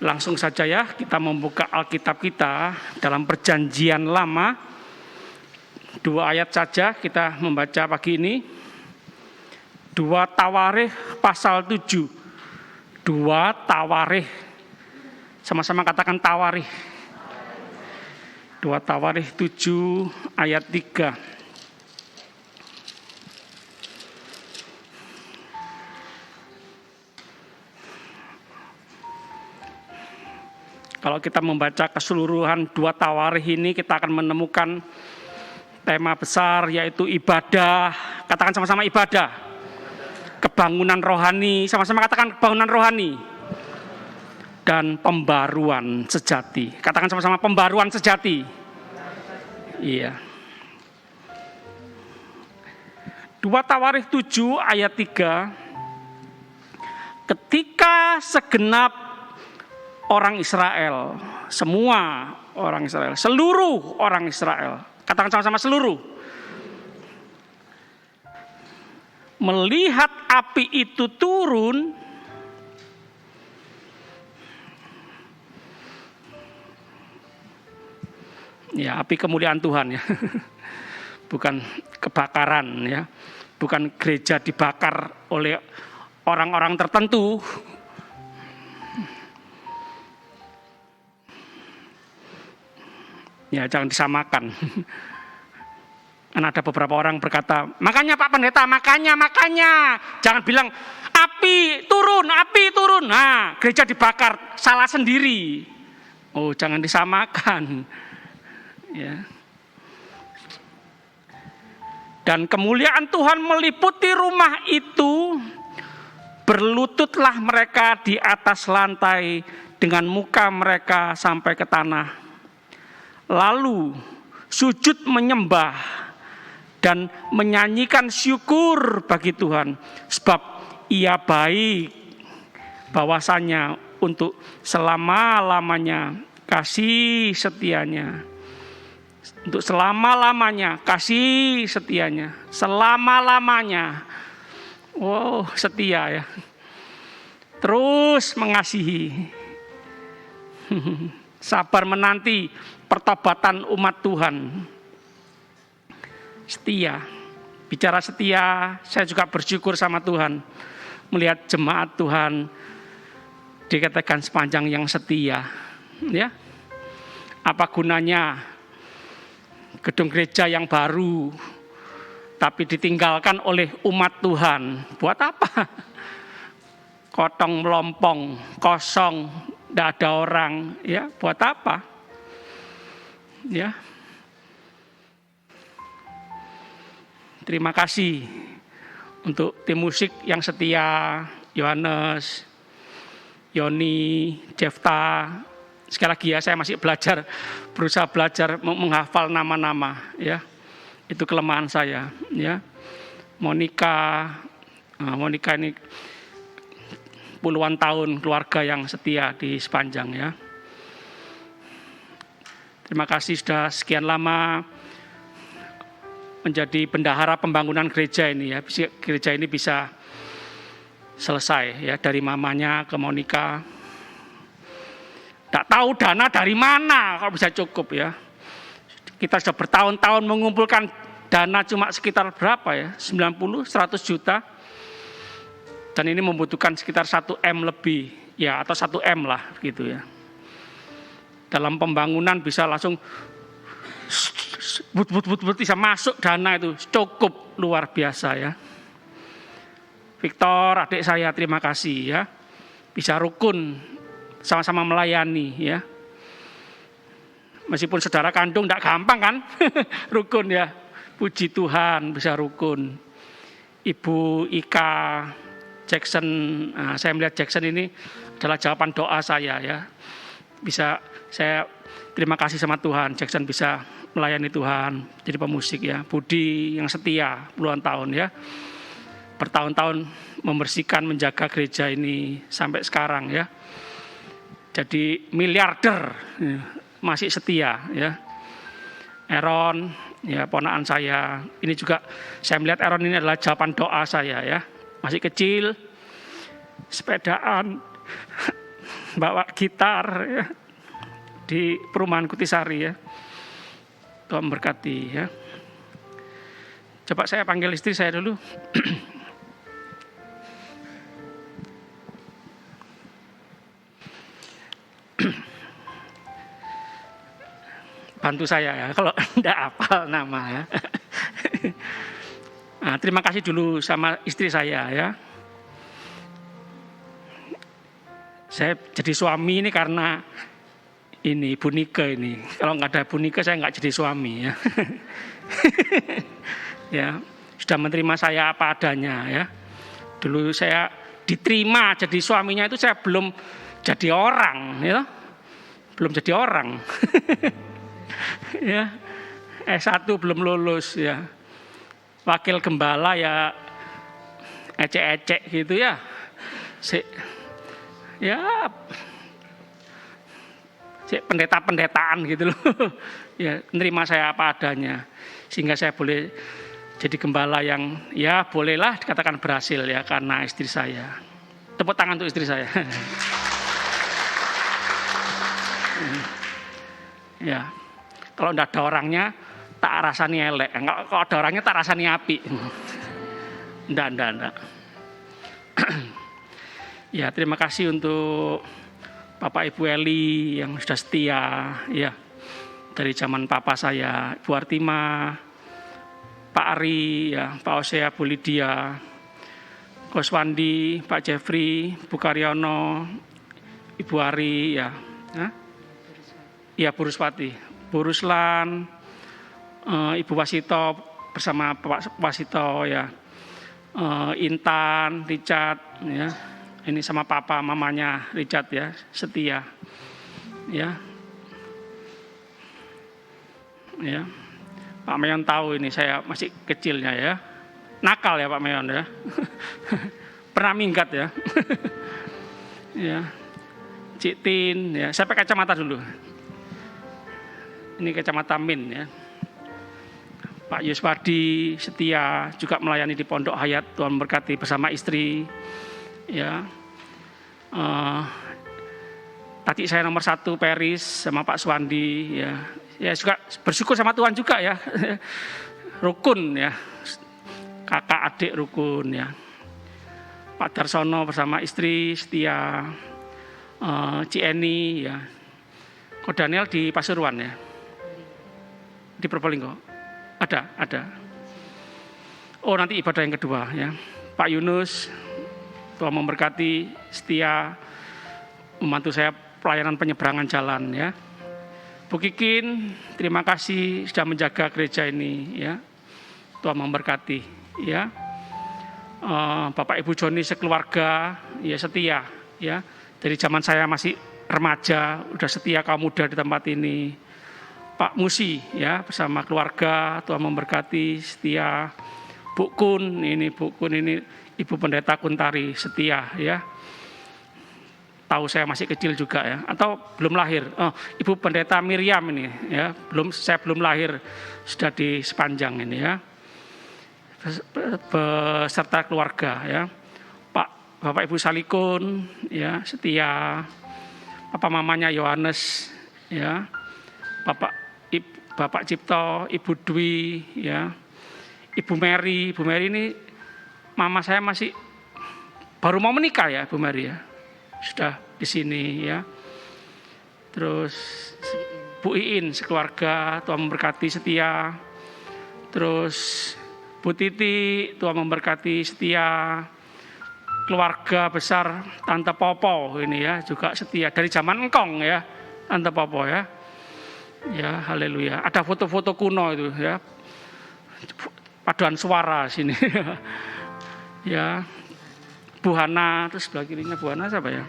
Langsung saja ya, kita membuka Alkitab kita dalam Perjanjian Lama. 2 ayat saja kita membaca pagi ini. 2 Tawarikh pasal 7. 2 Tawarikh. Sama-sama katakan Tawarikh. 2 Tawarikh 7 ayat 3. Kalau kita membaca keseluruhan 2 Tawarikh ini, kita akan menemukan tema besar yaitu ibadah. Katakan sama-sama ibadah. Kebangunan rohani, sama-sama katakan kebangunan rohani. Dan pembaruan sejati. Katakan sama-sama pembaruan sejati. Iya. 2 Tawarikh 7 ayat 3. Ketika segenap orang Israel, semua orang Israel, seluruh orang Israel, katakan sama-sama seluruh, melihat api itu turun, ya api kemuliaan Tuhan ya, bukan kebakaran ya, bukan gereja dibakar oleh orang-orang tertentu. Ya jangan disamakan. Kan ada beberapa orang berkata, makanya Pak Pendeta, makanya. Jangan bilang api turun. Nah, gereja dibakar, salah sendiri. Oh, jangan disamakan. Ya. Dan kemuliaan Tuhan meliputi rumah itu, berlututlah mereka di atas lantai dengan muka mereka sampai ke tanah. Lalu sujud menyembah dan menyanyikan syukur bagi Tuhan, sebab Ia baik, bahwasanya untuk selama-lamanya kasih setianya. Untuk selama-lamanya kasih setianya, selama-lamanya. Wow, setia ya. Terus mengasihi. Sabar menanti pertobatan umat Tuhan. Setia. Bicara setia, saya juga bersyukur sama Tuhan melihat jemaat Tuhan dikatakan sepanjang yang setia. Ya. Apa gunanya gedung gereja yang baru tapi ditinggalkan oleh umat Tuhan? Buat apa? Kotong melompong, kosong, tidak ada orang, ya buat apa? Ya. Terima kasih untuk tim musik yang setia, Yohanes, Yoni, Jefta. Sekali lagi ya, saya masih berusaha belajar menghafal nama-nama, ya. Itu kelemahan saya, ya. Monica ini puluhan tahun keluarga yang setia di sepanjang ya. Terima kasih sudah sekian lama menjadi bendahara pembangunan gereja ini ya. Gereja ini bisa selesai ya, dari mamanya ke Monica. Tak tahu dana dari mana kalau bisa cukup ya. Kita sudah bertahun-tahun mengumpulkan dana cuma sekitar berapa ya? 90, 100 juta. Dan ini membutuhkan sekitar 1 M lebih ya, atau 1 M lah gitu ya. Dalam pembangunan bisa langsung bisa masuk dana itu cukup luar biasa ya. Victor, adik saya, terima kasih ya. Bisa rukun sama-sama melayani ya. Meskipun saudara kandung tidak gampang kan, rukun ya. Puji Tuhan bisa rukun. Ibu Ika Jackson, saya melihat Jackson ini adalah jawaban doa saya ya. Bisa saya terima kasih sama Tuhan, Jackson bisa melayani Tuhan, jadi pemusik ya. Budi yang setia puluhan tahun ya. Bertahun-tahun membersihkan, menjaga gereja ini sampai sekarang ya. Jadi miliarder ya, masih setia ya. Aaron ya, ponakan saya. Ini juga saya melihat Aaron ini adalah jawaban doa saya ya. Masih kecil, sepedaan, bawa gitar ya, di perumahan Kutisari ya. Tuhan memberkati ya. Coba saya panggil istri saya dulu. Bantu saya ya, kalau enggak hafal nama ya. Nah, terima kasih dulu sama istri saya ya. Saya jadi suami ini karena ini Bu Nike ini. Kalau nggak ada Bu Nike saya nggak jadi suami ya. Ya, sudah menerima saya apa adanya ya. Dulu saya diterima jadi suaminya itu saya belum jadi orang ya. Belum jadi orang. Ya. S1 belum lulus ya. Wakil gembala ya ecek-ecek gitu ya. Ya pendeta-pendetaan gitu loh. Ya, nerima saya apa adanya. Sehingga saya boleh jadi gembala yang ya bolehlah dikatakan berhasil ya karena istri saya. Tepuk tangan untuk istri saya. Ya. Kalau enggak ada orangnya tak rasani elek. Kalau ada orangnya tak rasani api. Enggak. Ya, terima kasih untuk Bapak Ibu Eli yang sudah setia ya. Dari zaman papa saya, Ibu Artima, Pak Ari ya, Pak Osea, Bu Lydia, Kos Wandi, Pak Jeffrey, Bu Karyono, Ibu Ari ya. Iya, Bu Ruswati, Bu Ruslan, Ibu Wasito bersama Pak Wasito ya. Intan, Richard ya. Ini sama papa mamanya Richard ya, setia. Ya. Ya. Pak Meon tahu ini saya masih kecilnya ya. Nakal ya Pak Meon ya. Pernah minggat ya. Ya. Cik Tin ya, saya pakai kacamata dulu. Ini kacamata Min ya. Pak Yuswadi setia juga melayani di Pondok Hayat, Tuhan memberkati bersama istri. Ya, tadi saya nomor 1 Peris sama Pak Suwandi ya juga bersyukur sama Tuhan juga ya. Rukun ya, kakak adik rukun ya. Pak Darsono bersama istri setia, Cieni ya. Kok Daniel di Pasuruan ya, di Probolinggo ada. Oh nanti ibadah yang kedua ya. Pak Yunus, Tuhan memberkati setia membantu saya pelayanan penyeberangan jalan ya. Bu Kikin, terima kasih sudah menjaga gereja ini ya. Tuhan memberkati ya. Bapak Ibu Joni sekeluarga ya setia ya. Dari zaman saya masih remaja udah setia kaum muda di tempat ini. Pak Musi ya bersama keluarga, Tuhan memberkati setia. Bu Kun ini Ibu Pendeta Kuntari setia ya. Tahu saya masih kecil juga ya, atau belum lahir. Oh, Ibu Pendeta Miriam ini ya, saya belum lahir sudah di sepanjang ini ya. Beserta keluarga ya. Bapak Ibu Salikun ya, setia. Papa mamanya Yohanes ya. Bapak Cipto, Ibu Dwi ya. Ibu Mary ini mama saya masih baru mau menikah ya, Bu Mary ya. Sudah di sini ya. Terus Bu Iin sekeluarga, Tuhan memberkati setia. Terus Bu Titi, Tuhan memberkati setia. Keluarga besar Tante Popo ini ya, juga setia dari zaman engkong ya, Tante Popo ya. Ya, haleluya. Ada foto-foto kuno itu ya. Paduan suara sini. Ya. Bu Hana, terus sebelah kirinya Bu Hana siapa ya?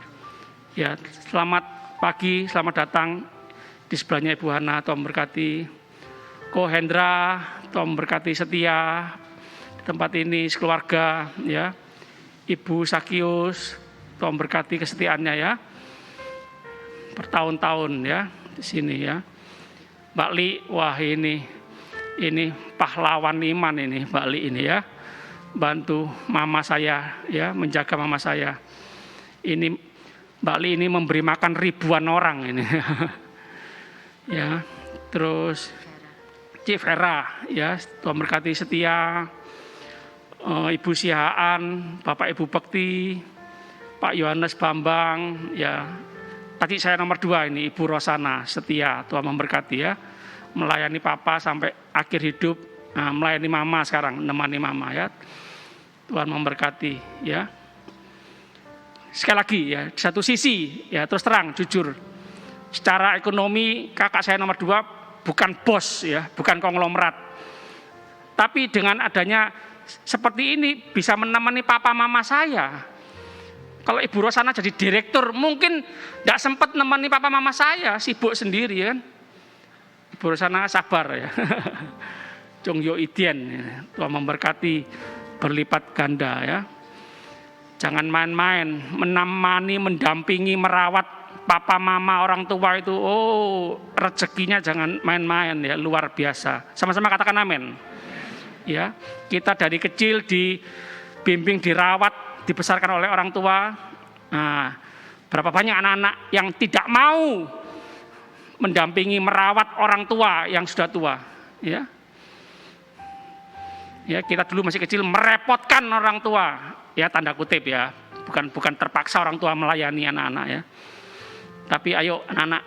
Ya, selamat pagi, selamat datang di sebelahnya Ibu Hana, Tuhan memberkati. Ko Hendra, Tuhan memberkati setia di tempat ini sekeluarga ya. Ibu Sakius, Tuhan memberkati kesetiaannya ya. Bertahun-tahun ya di sini ya. Mbak Li, wah ini pahlawan iman ini Mbak Li ini ya. Bantu mama saya ya, menjaga mama saya. Ini Mbak Li ini memberi makan ribuan orang ini. Ya, terus Cik Vera, ya, Tuhan berkati setia. Ibu Sihaan, Bapak Ibu Bekti, Pak Yohanes Bambang, ya. Tadi saya nomor 2 ini, Ibu Rosana setia, Tuhan memberkati ya. Melayani Papa sampai akhir hidup, melayani Mama sekarang, menemani Mama ya. Tuhan memberkati ya. Sekali lagi ya, di satu sisi ya terus terang, jujur. Secara ekonomi kakak saya nomor 2 bukan bos ya, bukan konglomerat. Tapi dengan adanya seperti ini bisa menemani papa mama saya. Kalau Ibu Rosana jadi direktur, mungkin tidak sempat menemani papa mama saya, sibuk sendiri kan. Ibu Rosana sabar ya. Chong Yo Idien, ya. Tuhan memberkati berlipat ganda ya. Jangan main-main, menemani, mendampingi, merawat papa mama orang tua itu. Oh, rezekinya jangan main-main ya, luar biasa. Sama-sama katakan amin. Ya, kita dari kecil dibimbing, dirawat, dibesarkan oleh orang tua. Nah, berapa banyak anak-anak yang tidak mau mendampingi, merawat orang tua yang sudah tua, ya. Ya, kita dulu masih kecil merepotkan orang tua, ya tanda kutip ya, bukan terpaksa orang tua melayani anak-anak ya. Tapi ayo anak-anak,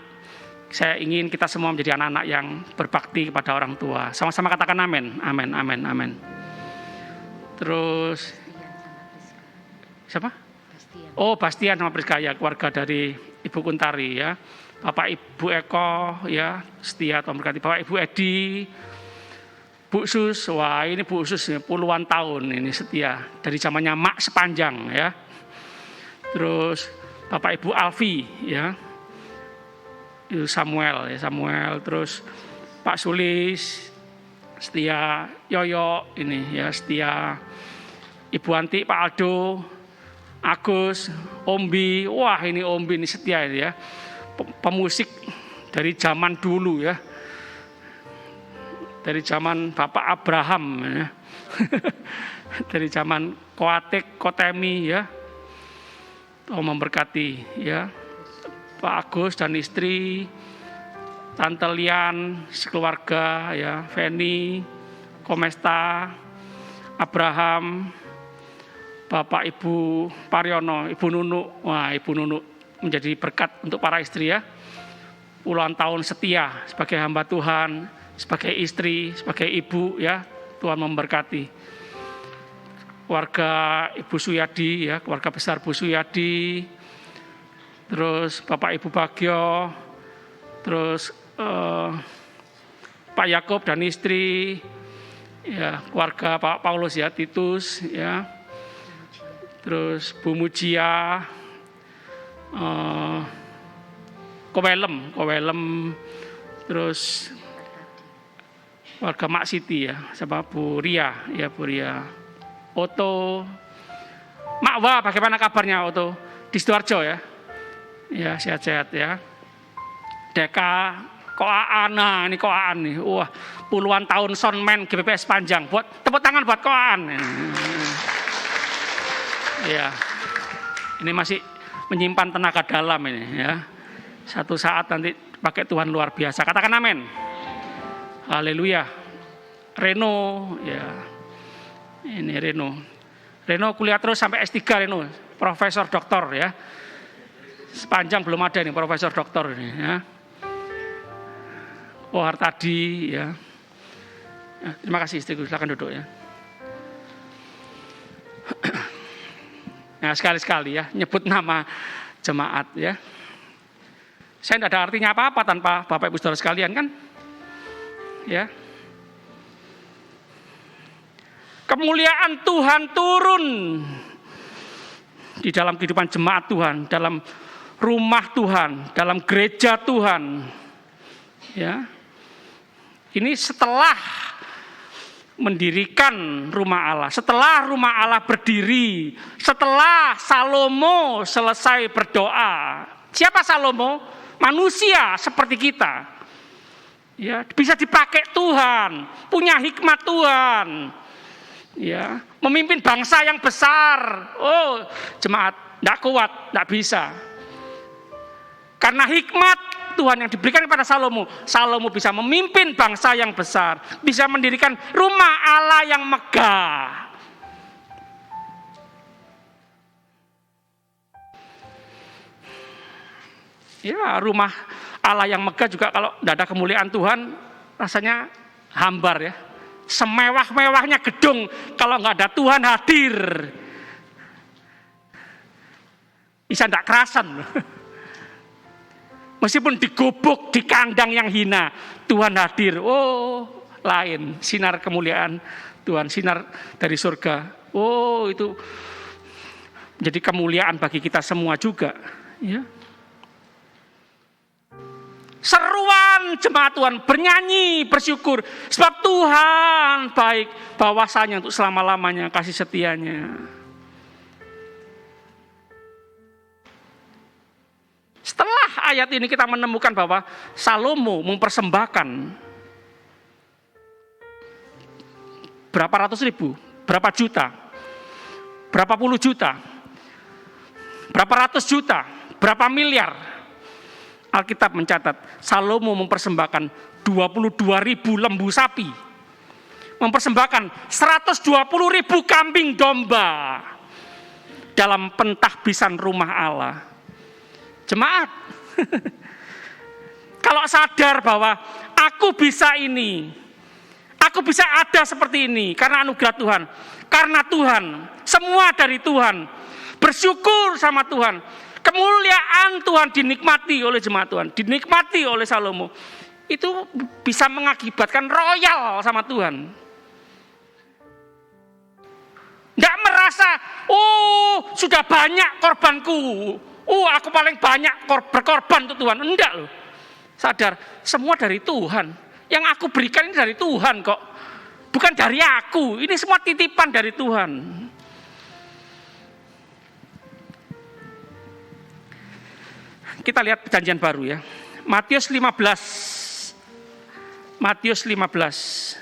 saya ingin kita semua menjadi anak-anak yang berbakti kepada orang tua. Sama-sama katakan amin, amin, amin, amin. Terus siapa? Oh, Bastian sama Priska ya, keluarga dari Ibu Kuntari ya. Bapak Ibu Eko ya, setia Tuhan berkati. Bapak Ibu Edi, Bu Sus, wah ini Bu Sus puluhan tahun ini setia dari zamannya Mak Sepanjang ya. Terus Bapak Ibu Alfi ya. Samuel, terus Pak Sulis, setia, Yoyo ini ya, setia, Ibu Anti, Pak Aldo, Agus, Ombi, wah ini Ombi ini setia ini ya, pemusik dari zaman dulu ya, dari zaman Bapak Abraham ya, dari zaman Koatek, Kotemi ya, Tuhan memberkati ya. Pak Agus dan istri, Tante Lian, sekeluarga ya, Feni, Komesta, Abraham, Bapak Ibu Pariono, Ibu Nunu. Wah, Ibu Nunu menjadi berkat untuk para istri ya. Puluhan tahun setia sebagai hamba Tuhan, sebagai istri, sebagai ibu ya. Tuhan memberkati. Keluarga Ibu Suyadi ya, keluarga besar Bu Suyadi. Terus Bapak Ibu Bagio, terus Pak Yakob dan istri, ya keluarga Pak Paulus ya, Titus ya, terus Bu Mujia, Kowelem, terus keluarga Mak Siti ya, sama Bu Ria ya, Bu Ria, Oto, Makwa, bagaimana kabarnya Oto di Sidoarjo ya? Ya sehat-sehat ya. Deka, Koaan, nah ini Koaan nih, wah puluhan tahun soundman GBPS Panjang, buat tepuk tangan buat Koaan. Ya, ini masih menyimpan tenaga dalam ini ya. Satu saat nanti pakai Tuhan luar biasa. Katakan amin. Haleluya. Reno, ya, ini Reno kuliah terus sampai S3 Reno, profesor doktor ya. Sepanjang belum ada nih profesor doktor ini ya. Oh Hartadi ya. Ya, terima kasih istriku, silakan duduk ya. Nah sekali-sekali ya nyebut nama jemaat ya. Saya tidak ada artinya apa-apa tanpa Bapak Ibu Saudara sekalian kan. Ya. Kemuliaan Tuhan turun di dalam kehidupan jemaat Tuhan, dalam rumah Tuhan, dalam gereja Tuhan. Ya. Ini setelah mendirikan rumah Allah, setelah rumah Allah berdiri, setelah Salomo selesai berdoa. Siapa Salomo? Manusia seperti kita. Ya, bisa dipakai Tuhan, punya hikmat Tuhan. Ya, memimpin bangsa yang besar. Oh, jemaat enggak kuat, enggak bisa. Karena hikmat Tuhan yang diberikan kepada Salomo, Salomo bisa memimpin bangsa yang besar, bisa mendirikan rumah Allah yang megah. Ya, rumah Allah yang megah juga kalau tidak ada kemuliaan Tuhan, rasanya hambar ya. Semewah-mewahnya gedung, kalau nggak ada Tuhan hadir, bisa tidak kerasan. Meskipun digobok di kandang yang hina, Tuhan hadir. Oh, lain sinar kemuliaan Tuhan, sinar dari surga. Oh, itu menjadi kemuliaan bagi kita semua juga. Ya. Seruan jemaat Tuhan, bernyanyi, bersyukur, sebab Tuhan baik, bahwasanya untuk selama-lamanya kasih setianya. Setelah ayat ini kita menemukan bahwa Salomo mempersembahkan berapa ratus ribu, berapa juta, berapa puluh juta, berapa ratus juta, berapa miliar. Alkitab mencatat Salomo mempersembahkan 22.000 lembu sapi, mempersembahkan 120.000 kambing domba dalam pentahbisan rumah Allah. Jemaat, kalau sadar bahwa aku bisa ini, aku bisa ada seperti ini karena anugerah Tuhan, karena Tuhan, semua dari Tuhan, bersyukur sama Tuhan. Kemuliaan Tuhan dinikmati oleh jemaat Tuhan, dinikmati oleh Salomo. Itu bisa mengakibatkan royal sama Tuhan. Tidak merasa, oh sudah banyak korbanku, aku paling banyak berkorban untuk Tuhan. Enggak loh. Sadar, semua dari Tuhan. Yang aku berikan ini dari Tuhan kok. Bukan dari aku, ini semua titipan dari Tuhan. Kita lihat perjanjian baru ya. Matius 15. Matius 15.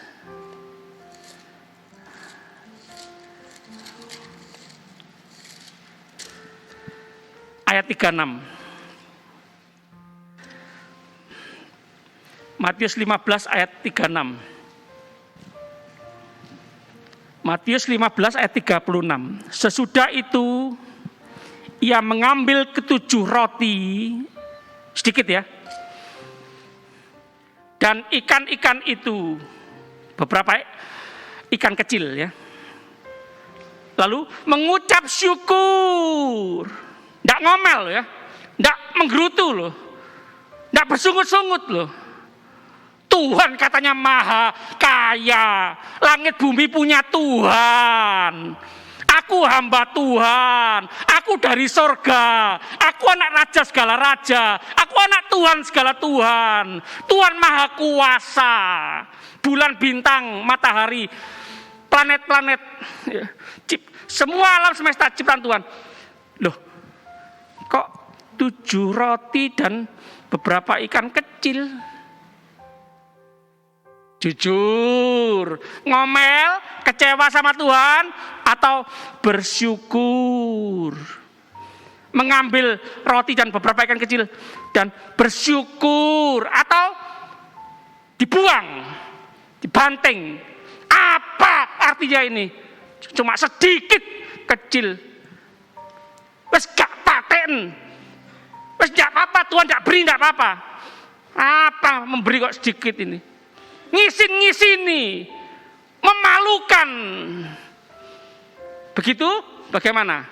Ayat 36. Matius 15 ayat 36. Matius 15 ayat 36. Sesudah itu ia mengambil ketujuh roti, sedikit ya, dan ikan-ikan itu, beberapa ikan kecil ya, lalu mengucap syukur, tidak ngomel ya, tidak menggerutu loh, tidak bersungut-sungut loh. Tuhan katanya maha kaya, langit bumi punya Tuhan. Aku hamba Tuhan, aku dari sorga, aku anak raja segala raja, aku anak Tuhan segala Tuhan. Tuhan maha kuasa, bulan, bintang, matahari, planet-planet, semua alam semesta ciptaan Tuhan. Loh, kok 7 roti dan beberapa ikan kecil? Jujur, ngomel, kecewa sama Tuhan, atau bersyukur? Mengambil roti dan beberapa ikan kecil dan bersyukur, atau dibuang, dibanting. Apa artinya ini? Cuma sedikit kecil. Wes gak paten. Wes gak apa-apa, Tuhan gak beri gak apa-apa. Apa memberi kok sedikit ini? Ngisin-ngisini, memalukan. Begitu bagaimana?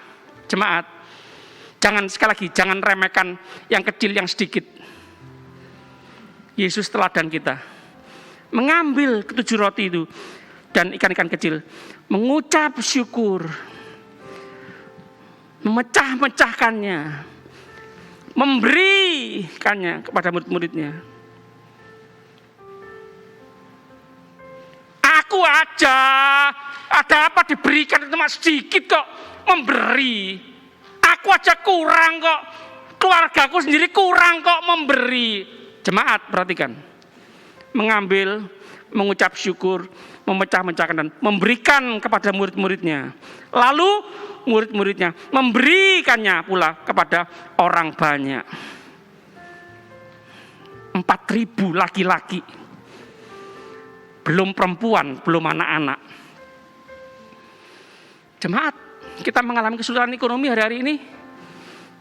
Jemaat, jangan, sekali lagi, jangan remehkan yang kecil, yang sedikit. Yesus teladan kita. Mengambil ketujuh roti itu dan ikan-ikan kecil, mengucap syukur, memecah-mecahkannya, memberikannya kepada murid-muridnya. Aku aja, ada apa diberikan cuma sedikit kok, memberi. Aku aja kurang kok, keluargaku sendiri kurang kok memberi. Jemaat, perhatikan. Mengambil, mengucap syukur, memecah-mecahkan dan memberikan kepada murid-muridnya. Lalu murid-muridnya memberikannya pula kepada orang banyak. 4.000 laki-laki. Belum perempuan, belum anak-anak. Jemaat, kita mengalami kesulitan ekonomi hari-hari ini.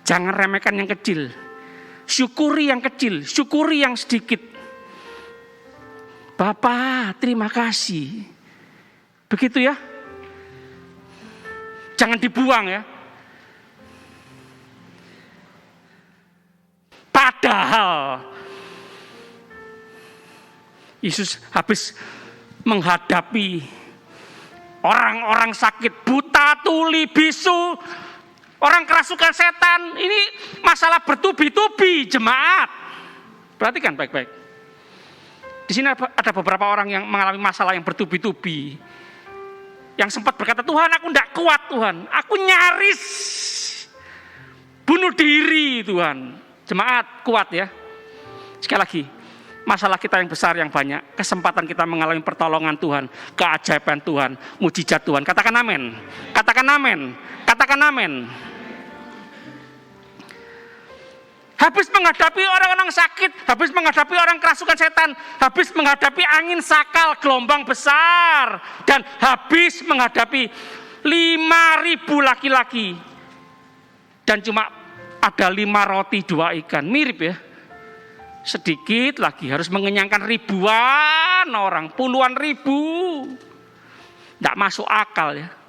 Jangan remehkan yang kecil. Syukuri yang kecil, syukuri yang sedikit. Bapak, terima kasih. Begitu ya. Jangan dibuang ya. Padahal Yesus habis menghadapi orang-orang sakit, buta, tuli, bisu, orang kerasukan setan. Ini masalah bertubi-tubi, jemaat. Perhatikan baik-baik. Di sini ada beberapa orang yang mengalami masalah yang bertubi-tubi. Yang sempat berkata, Tuhan aku tidak kuat Tuhan. Aku nyaris bunuh diri Tuhan. Jemaat kuat ya. Sekali lagi. Masalah kita yang besar yang banyak. Kesempatan kita mengalami pertolongan Tuhan. Keajaiban Tuhan. Mujizat Tuhan. Katakan amin. Katakan amin. Katakan amin. Habis menghadapi orang-orang sakit, habis menghadapi orang kerasukan setan, habis menghadapi angin sakal, gelombang besar, dan habis menghadapi 5.000 laki-laki. Dan cuma ada 5 roti 2 ikan, mirip ya. Sedikit lagi harus mengenyangkan ribuan orang, puluhan ribu. Tidak masuk akal ya.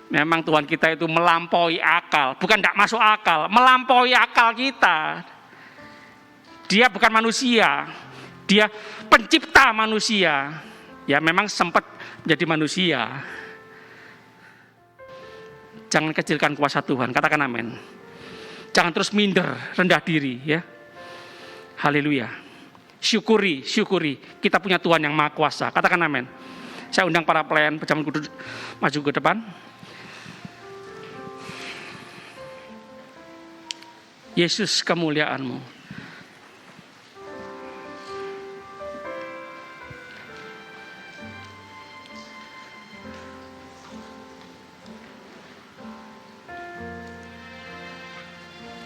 Memang Tuhan kita itu melampaui akal. Bukan tidak masuk akal, melampaui akal kita. Dia bukan manusia. Dia pencipta manusia. Ya memang sempat menjadi manusia. Jangan kecilkan kuasa Tuhan, katakan amin. Jangan terus minder, rendah diri ya. Haleluya. Syukuri, syukuri. Kita punya Tuhan yang Maha Kuasa, katakan amin. Saya undang para pelayan pejabat kudus maju ke depan. Yesus kemuliaan-Mu.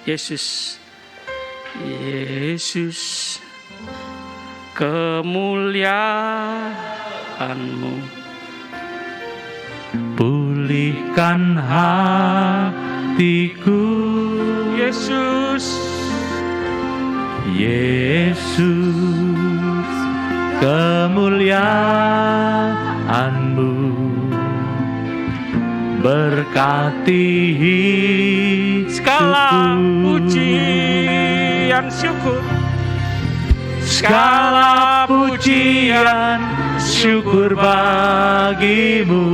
Yesus, Yesus, kemuliaan-Mu. Pulihkan hatiku, Yesus, Yesus, kemuliaan-Mu. Berkati segala hidupku, pujian syukur, segala pujian syukur bagimu.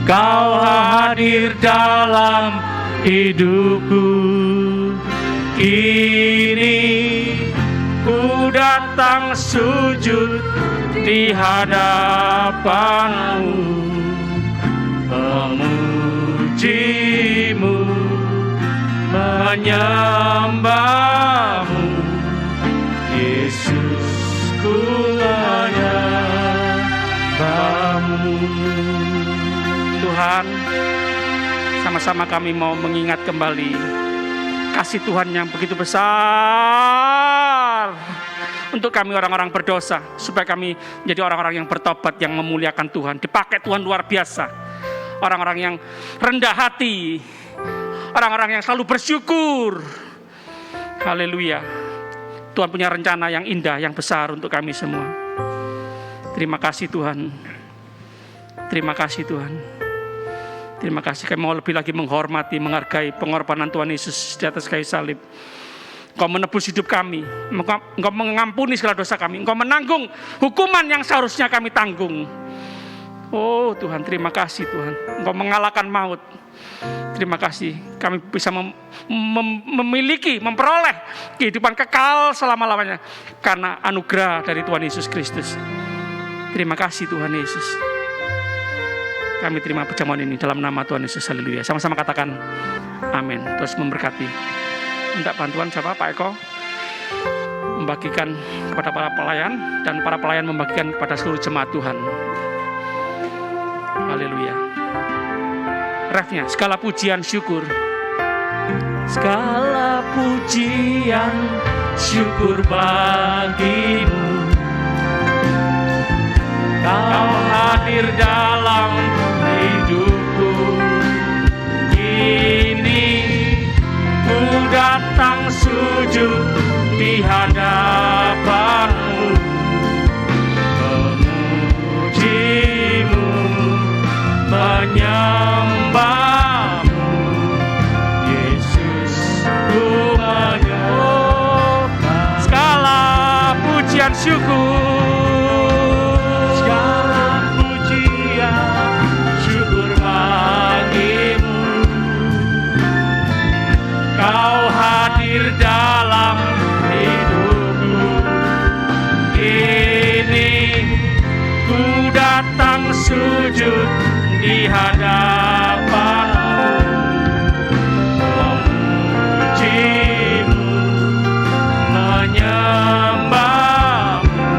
Kau hadir dalam hidupku. Kini ku datang sujud di hadapan-Mu, memuji-Mu, menyembah-Mu. Yesus, ku menyembah-Mu. Tuhan, sama-sama kami mau mengingat kembali kasih Tuhan yang begitu besar untuk kami orang-orang berdosa, supaya kami menjadi orang-orang yang bertobat, yang memuliakan Tuhan, dipakai Tuhan luar biasa. Orang-orang yang rendah hati, orang-orang yang selalu bersyukur. Haleluya. Tuhan punya rencana yang indah, yang besar untuk kami semua. Terima kasih Tuhan. Terima kasih Tuhan. Terima kasih, kami mau lebih lagi menghormati, menghargai pengorbanan Tuhan Yesus di atas kayu salib. Engkau menebus hidup kami, Engkau mengampuni segala dosa kami, Engkau menanggung hukuman yang seharusnya kami tanggung. Oh Tuhan, terima kasih Tuhan, Engkau mengalahkan maut. Terima kasih, kami bisa memiliki, memperoleh kehidupan kekal selama-lamanya karena anugerah dari Tuhan Yesus Kristus. Terima kasih Tuhan Yesus. Kami terima perjamuan ini dalam nama Tuhan Yesus. Haleluya. Sama-sama katakan amin. Terus memberkati. Minta bantuan siapa? Pak Eko membagikan kepada para pelayan, dan para pelayan membagikan kepada seluruh jemaat Tuhan. Haleluya. Refnya, segala pujian syukur segala pujian syukur bagimu. Kau hadir dalam hidupku, kini ku datang sujud di hadapanmu, memujimu, menyembahmu, Yesus ku menyembah. Segala pujian syukur, segala pujian syukur bagimu. Kau hadir dalam hidupku, kini ku datang sujud di hadapanmu, memujimu, menyembahmu,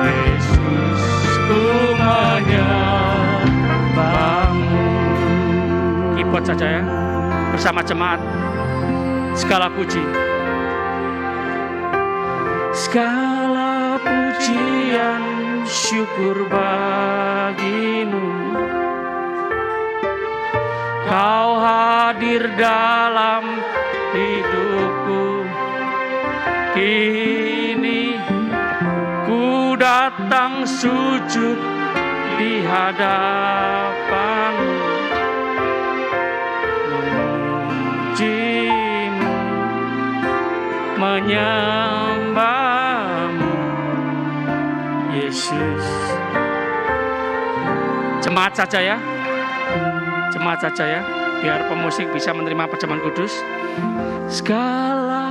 Yesus ku menyembahmu. Keyboard saja ya, bersama jemaat. Segala puji, segala pujian syukur bagimu. Kau hadir dalam hidupku, kini ku datang sujud di hadapanmu, memujimu, menyembahmu, Yesus. Jemaat saja ya, jemaat saja ya, biar pemusik bisa menerima perjamuan kudus. Segala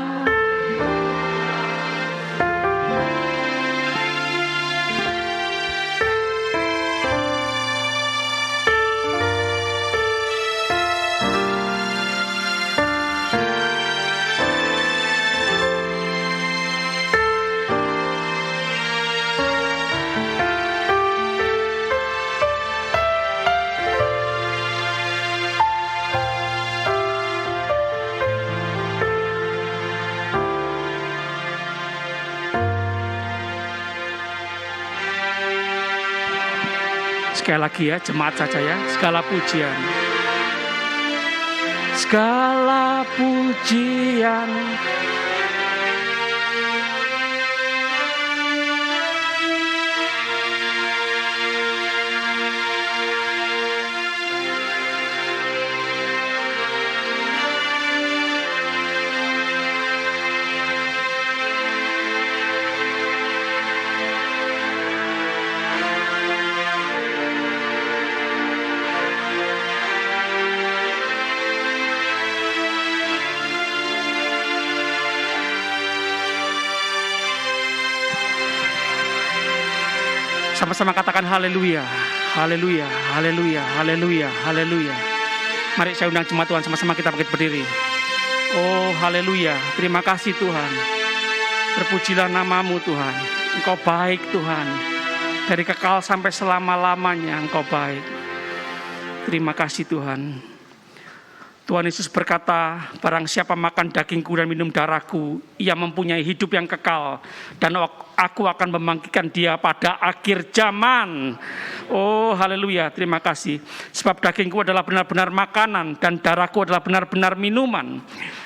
sekali lagi ya, jemaat saja ya, segala pujian, segala pujian, sama-sama katakan haleluya, haleluya, haleluya, haleluya, haleluya. Mari saya undang jemaat Tuhan, sama-sama kita bangkit berdiri. Oh haleluya, terima kasih Tuhan. Terpujilah namamu Tuhan. Engkau baik Tuhan. Dari kekal sampai selama-lamanya Engkau baik. Terima kasih Tuhan. Tuhan Yesus berkata, barang siapa makan dagingku dan minum darahku, ia mempunyai hidup yang kekal, dan aku akan membangkitkan dia pada akhir zaman. Oh haleluya, terima kasih. Sebab dagingku adalah benar-benar makanan, dan darahku adalah benar-benar minuman.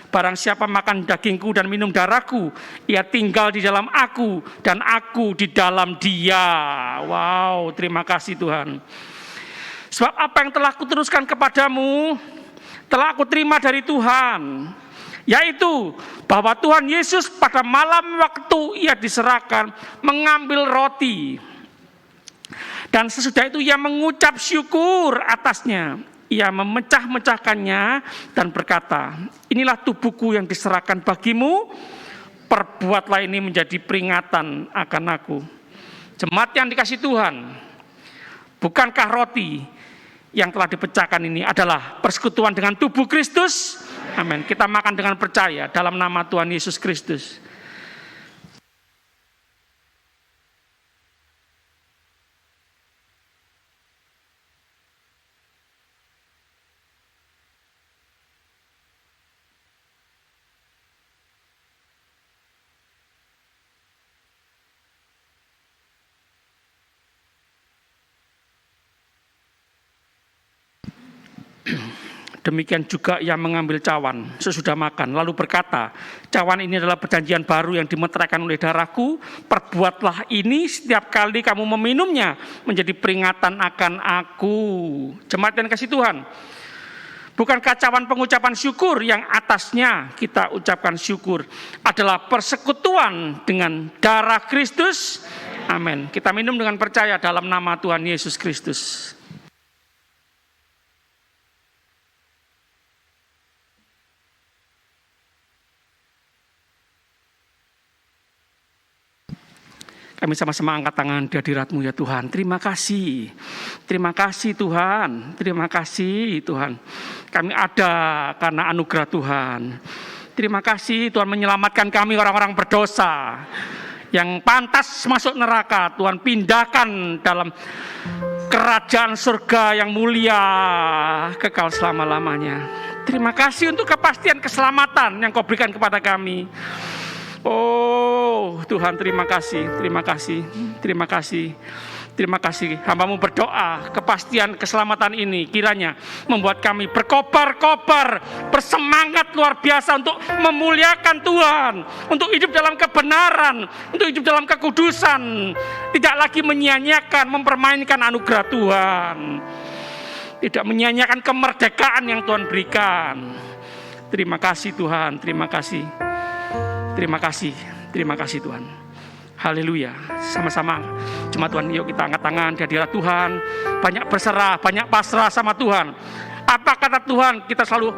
Barang siapa makan dagingku dan minum darahku, ia tinggal di dalam aku, dan aku di dalam dia. Wow, terima kasih Tuhan. Sebab apa yang telah kuteruskan kepadamu, telah aku terima dari Tuhan, yaitu bahwa Tuhan Yesus pada malam waktu ia diserahkan mengambil roti, dan sesudah itu ia mengucap syukur atasnya, ia memecah-mecahkannya dan berkata, inilah tubuhku yang diserahkan bagimu, perbuatlah ini menjadi peringatan akan aku. Jemaat yang dikasihi Tuhan, bukankah roti yang telah dipecahkan ini adalah persekutuan dengan tubuh Kristus? Amin. Kita makan dengan percaya dalam nama Tuhan Yesus Kristus. Demikian juga ia mengambil cawan sesudah makan, lalu berkata, cawan ini adalah perjanjian baru yang dimeteraikan oleh darahku. Perbuatlah ini setiap kali kamu meminumnya, menjadi peringatan akan aku. Jemaat yang kasih Tuhan, bukankah cawan pengucapan syukur yang atasnya kita ucapkan syukur adalah persekutuan dengan darah Kristus? Amin. Kita minum dengan percaya dalam nama Tuhan Yesus Kristus. Kami sama-sama angkat tangan di hadirat-Mu ya Tuhan. Terima kasih. Terima kasih Tuhan. Terima kasih Tuhan. Kami ada karena anugerah Tuhan. Terima kasih Tuhan menyelamatkan kami orang-orang berdosa yang pantas masuk neraka. Tuhan pindahkan dalam kerajaan surga yang mulia kekal selama-lamanya. Terima kasih untuk kepastian keselamatan yang Kau berikan kepada kami. Oh Tuhan, terima kasih, terima kasih, terima kasih, terima kasih. Hamba-Mu berdoa kepastian keselamatan ini kiranya membuat kami berkobar-kobar, bersemangat luar biasa untuk memuliakan Tuhan, untuk hidup dalam kebenaran, untuk hidup dalam kekudusan, tidak lagi menyia-nyiakan, mempermainkan anugerah Tuhan, tidak menyia-nyiakan kemerdekaan yang Tuhan berikan. Terima kasih Tuhan, terima kasih. Terima kasih, terima kasih Tuhan. Haleluya. Sama-sama jemaat Tuhan, yuk kita angkat tangan di hadirat Tuhan. Banyak berserah, banyak pasrah sama Tuhan. Apa kata Tuhan? Kita selalu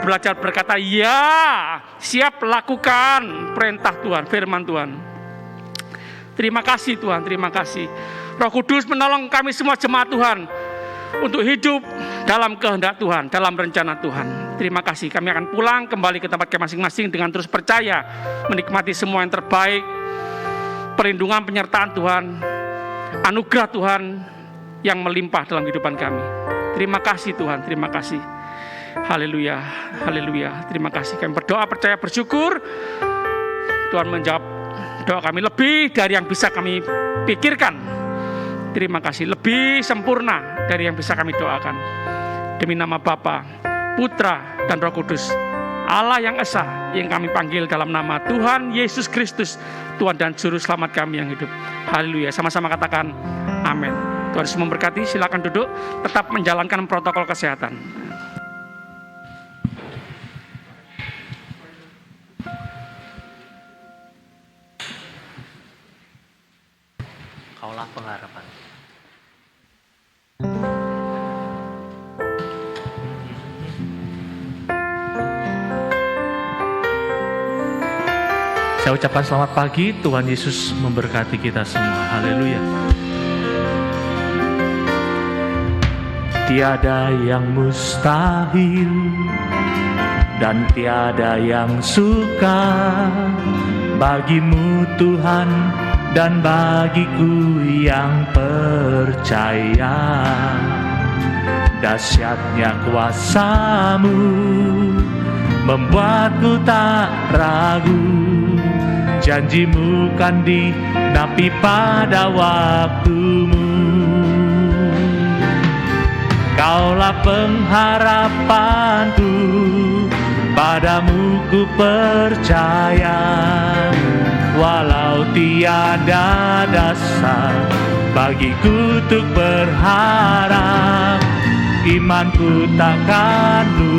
belajar berkata, ya, siap lakukan perintah Tuhan, firman Tuhan. Terima kasih Tuhan, terima kasih. Roh Kudus menolong kami semua jemaat Tuhan untuk hidup dalam kehendak Tuhan, dalam rencana Tuhan. Terima kasih, kami akan pulang kembali ke tempat kami masing-masing dengan terus percaya, menikmati semua yang terbaik, perlindungan penyertaan Tuhan, anugerah Tuhan yang melimpah dalam kehidupan kami. Terima kasih Tuhan, terima kasih. Haleluya, haleluya, terima kasih. Kami berdoa, percaya, bersyukur. Tuhan menjawab doa kami lebih dari yang bisa kami pikirkan. Terima kasih, lebih sempurna dari yang bisa kami doakan. Demi nama Bapa, Putra, dan Roh Kudus, Allah yang Esa, yang kami panggil dalam nama Tuhan Yesus Kristus, Tuhan dan Juru Selamat kami yang hidup. Haleluya, sama-sama katakan amin. Tuhan Yesus memberkati, silakan duduk, tetap menjalankan protokol kesehatan. Kaulah pengharapan. Saya ucapkan selamat pagi, Tuhan Yesus memberkati kita semua. Haleluya. Tiada yang mustahil dan tiada yang sukar bagimu Tuhan dan bagiku yang percaya. Dahsyatnya kuasa-Mu membuatku tak ragu. Janji-Mu kan dinapi pada waktu-Mu. Kaulah pengharapanku, padamu ku percaya. Walau tiada dasar bagiku untuk berharap, imanku takkan